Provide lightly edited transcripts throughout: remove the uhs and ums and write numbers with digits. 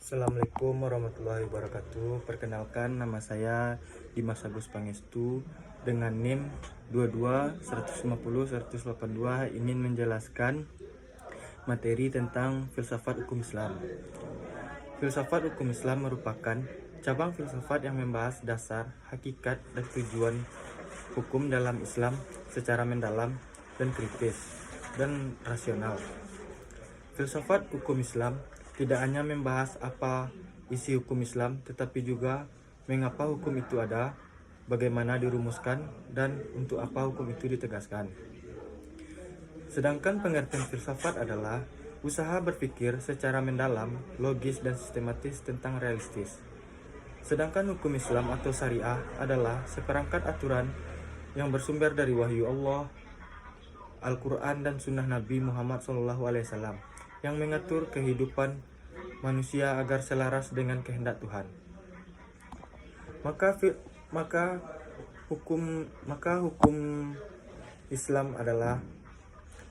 Assalamualaikum warahmatullahi wabarakatuh. Perkenalkan, nama saya Dimas Agus Pangestu dengan NIM 22 150 182 ingin menjelaskan materi tentang filsafat hukum Islam. Filsafat hukum Islam merupakan cabang filsafat yang membahas dasar, hakikat, dan tujuan hukum dalam Islam secara mendalam dan kritis dan rasional. Filsafat hukum Islam tidak hanya membahas apa isi hukum Islam, tetapi juga mengapa hukum itu ada, bagaimana dirumuskan, dan untuk apa hukum itu ditegaskan. Sedangkan pengertian filsafat adalah usaha berpikir secara mendalam, logis, dan sistematis tentang realistis. Sedangkan hukum Islam atau syariah adalah seperangkat aturan yang bersumber dari wahyu Allah, Al-Quran, dan sunnah Nabi Muhammad SAW yang mengatur kehidupan manusia agar selaras dengan kehendak Tuhan. Maka hukum Islam adalah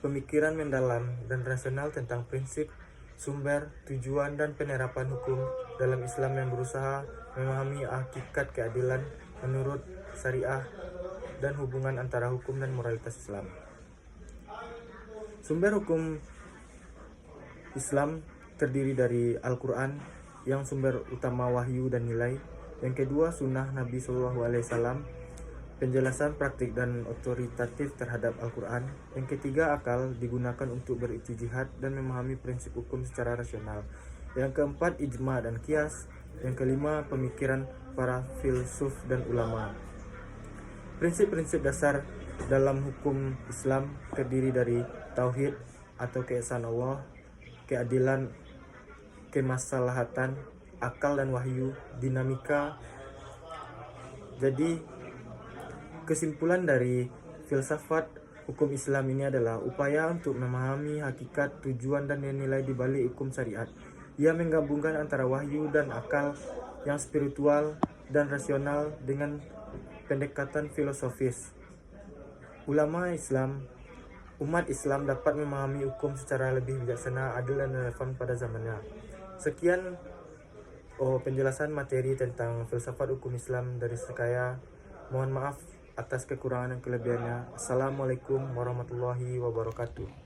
pemikiran mendalam dan rasional tentang prinsip, sumber, tujuan, dan penerapan hukum dalam Islam yang berusaha memahami hakikat keadilan menurut syariah dan hubungan antara hukum dan moralitas Islam. Sumber hukum Islam terdiri dari Al-Quran yang sumber utama wahyu dan nilai. Yang kedua, sunnah Nabi SAW, penjelasan praktik dan otoritatif terhadap Al-Quran. Yang ketiga, akal digunakan untuk berijtihad dan memahami prinsip hukum secara rasional. Yang keempat, ijma dan qiyas. Yang kelima, pemikiran para filsuf dan ulama. Prinsip-prinsip dasar dalam hukum Islam terdiri dari tauhid atau keesaan Allah, keadilan, kemaslahatan, akal dan wahyu, dinamika. Jadi kesimpulan dari filsafat hukum Islam ini adalah upaya untuk memahami hakikat, tujuan, dan nilai di balik hukum syariat. Ia menggabungkan antara wahyu dan akal yang spiritual dan rasional dengan pendekatan filosofis. Umat Islam dapat memahami hukum secara lebih bijaksana, adil, dan relevan pada zamannya. Sekian penjelasan materi tentang filsafat hukum Islam dari saya. Mohon maaf atas kekurangan dan kelebihannya. Assalamualaikum warahmatullahi wabarakatuh.